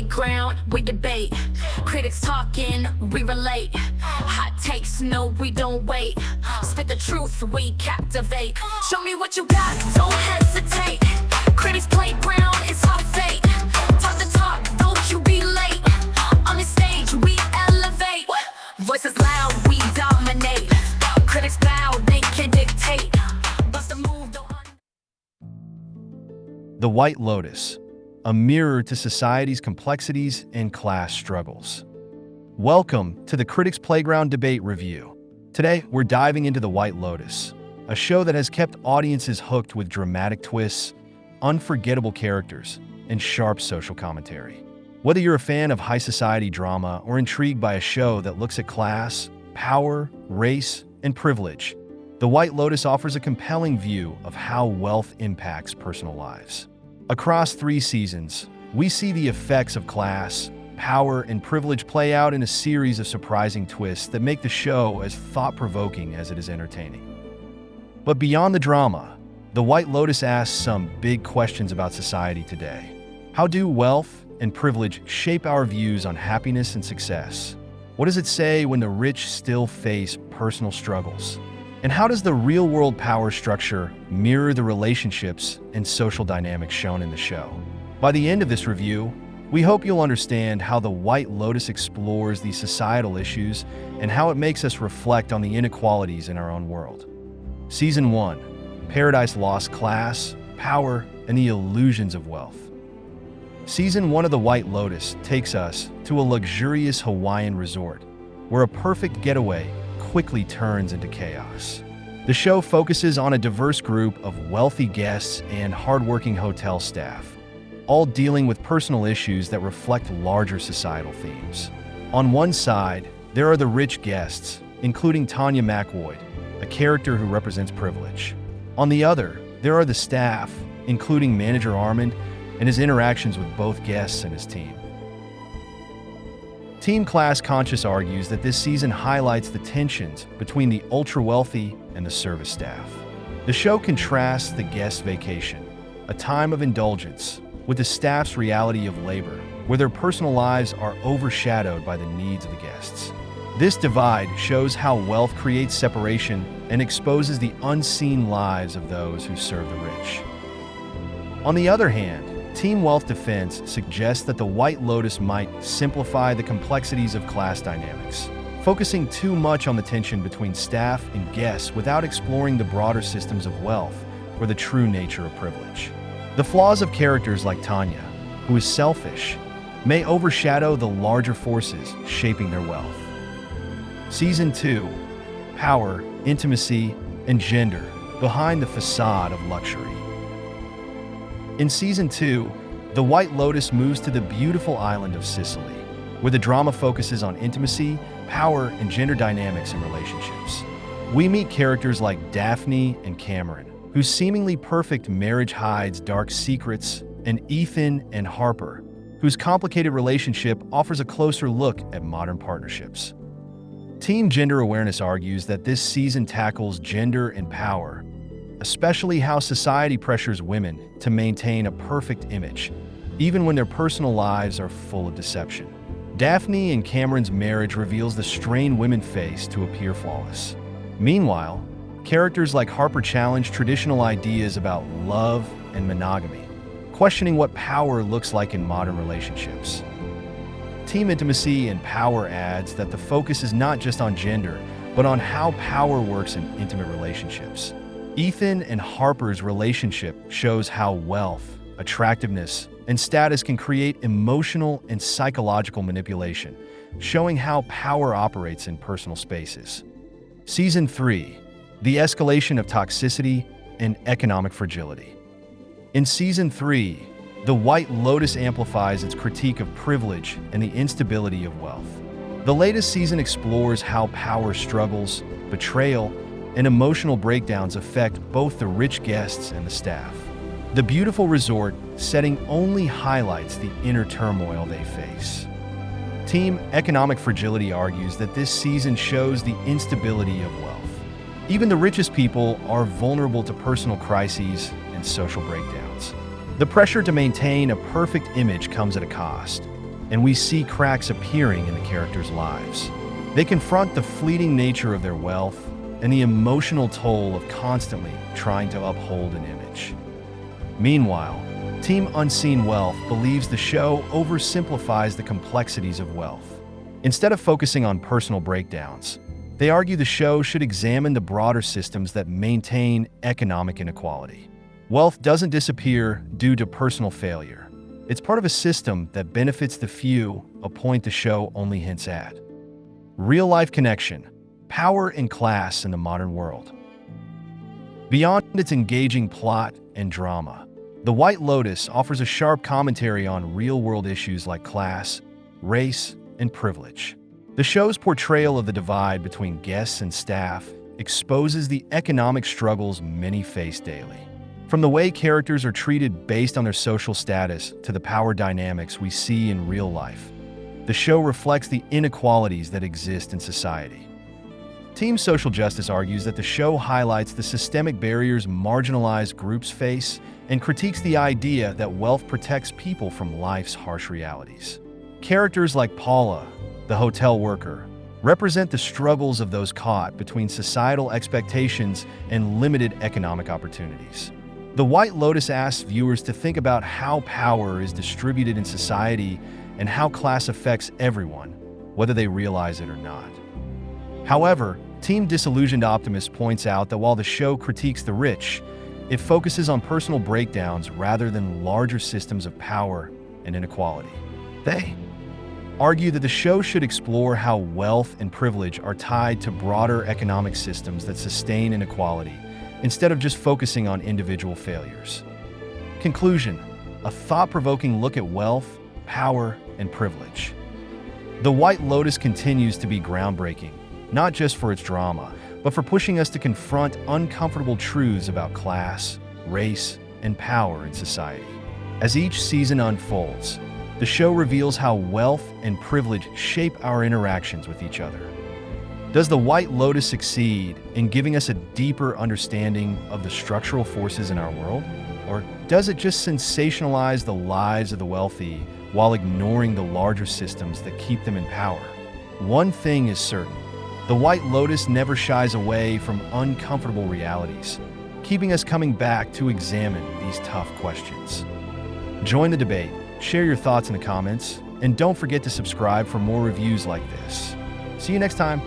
playground, we debate. Critics talking, we relate. Hot takes, no, we don't wait. Spit the truth, we captivate. Show me what you got, don't hesitate. Critics playground, it's our fate. Talk the talk, don't you be late. On the stage, we elevate. Voices loud, we dominate. Critics bow, they can dictate. Bust a move, don't. The White Lotus, a mirror to society's complexities and class struggles. Welcome to the Critics Playground Debate Review. Today, we're diving into The White Lotus, a show that has kept audiences hooked with dramatic twists, unforgettable characters, and sharp social commentary. Whether you're a fan of high society drama or intrigued by a show that looks at class, power, race, and privilege, The White Lotus offers a compelling view of how wealth impacts personal lives. Across 3 seasons, we see the effects of class, power, and privilege play out in a series of surprising twists that make the show as thought-provoking as it is entertaining. But beyond the drama, The White Lotus asks some big questions about society today. How do wealth and privilege shape our views on happiness and success? What does it say when the rich still face personal struggles? And how does the real-world power structure mirror the relationships and social dynamics shown in the show? By the end of this review, we hope you'll understand how The White Lotus explores these societal issues and how it makes us reflect on the inequalities in our own world. Season 1, Paradise Lost: Class, Power, and the Illusions of Wealth. Season 1 of The White Lotus takes us to a luxurious Hawaiian resort, where a perfect getaway quickly turns into chaos. The show focuses on a diverse group of wealthy guests and hardworking hotel staff, all dealing with personal issues that reflect larger societal themes. On one side, there are the rich guests, including Tanya McWoyd, a character who represents privilege. On the other, there are the staff, including manager Armand and his interactions with both guests and his team. Team Class Conscious argues that this season highlights the tensions between the ultra-wealthy and the service staff. The show contrasts the guest vacation, a time of indulgence, with the staff's reality of labor, where their personal lives are overshadowed by the needs of the guests. This divide shows how wealth creates separation and exposes the unseen lives of those who serve the rich. On the other hand, Team Wealth Defense suggests that The White Lotus might simplify the complexities of class dynamics, focusing too much on the tension between staff and guests without exploring the broader systems of wealth or the true nature of privilege. The flaws of characters like Tanya, who is selfish, may overshadow the larger forces shaping their wealth. Season 2, Power, Intimacy, and Gender behind the facade of luxury. In Season 2, The White Lotus moves to the beautiful island of Sicily, where the drama focuses on intimacy, power, and gender dynamics in relationships. We meet characters like Daphne and Cameron, whose seemingly perfect marriage hides dark secrets, and Ethan and Harper, whose complicated relationship offers a closer look at modern partnerships. Team Gender Awareness argues that this season tackles gender and power, especially how society pressures women to maintain a perfect image, even when their personal lives are full of deception. Daphne and Cameron's marriage reveals the strain women face to appear flawless. Meanwhile, characters like Harper challenge traditional ideas about love and monogamy, questioning what power looks like in modern relationships. Team Intimacy and Power adds that the focus is not just on gender, but on how power works in intimate relationships. Ethan and Harper's relationship shows how wealth, attractiveness, and status can create emotional and psychological manipulation, showing how power operates in personal spaces. Season 3, The Escalation of Toxicity and Economic Fragility. In Season 3, The White Lotus amplifies its critique of privilege and the instability of wealth. The latest season explores how power struggles, betrayal, and emotional breakdowns affect both the rich guests and the staff. The beautiful resort setting only highlights the inner turmoil they face. Team Economic Fragility argues that this season shows the instability of wealth. Even the richest people are vulnerable to personal crises and social breakdowns. The pressure to maintain a perfect image comes at a cost, and we see cracks appearing in the characters' lives. They confront the fleeting nature of their wealth and the emotional toll of constantly trying to uphold an image. Meanwhile, Team Unseen Wealth believes the show oversimplifies the complexities of wealth. Instead of focusing on personal breakdowns, they argue the show should examine the broader systems that maintain economic inequality. Wealth doesn't disappear due to personal failure. It's part of a system that benefits the few, a point the show only hints at. Real-life connection, power and class in the modern world. Beyond its engaging plot and drama, The White Lotus offers a sharp commentary on real-world issues like class, race, and privilege. The show's portrayal of the divide between guests and staff exposes the economic struggles many face daily. From the way characters are treated based on their social status to the power dynamics we see in real life, the show reflects the inequalities that exist in society. Team Social Justice argues that the show highlights the systemic barriers marginalized groups face and critiques the idea that wealth protects people from life's harsh realities. Characters like Paula, the hotel worker, represent the struggles of those caught between societal expectations and limited economic opportunities. The White Lotus asks viewers to think about how power is distributed in society and how class affects everyone, whether they realize it or not. However, Team Disillusioned Optimist points out that while the show critiques the rich, it focuses on personal breakdowns rather than larger systems of power and inequality. They argue that the show should explore how wealth and privilege are tied to broader economic systems that sustain inequality, instead of just focusing on individual failures. Conclusion: a thought-provoking look at wealth, power, and privilege. The White Lotus continues to be groundbreaking, not just for its drama, but for pushing us to confront uncomfortable truths about class, race, and power in society. As each season unfolds, the show reveals how wealth and privilege shape our interactions with each other. Does The White Lotus succeed in giving us a deeper understanding of the structural forces in our world? Or does it just sensationalize the lives of the wealthy while ignoring the larger systems that keep them in power? One thing is certain: The White Lotus never shies away from uncomfortable realities, keeping us coming back to examine these tough questions. Join the debate, share your thoughts in the comments, and don't forget to subscribe for more reviews like this. See you next time.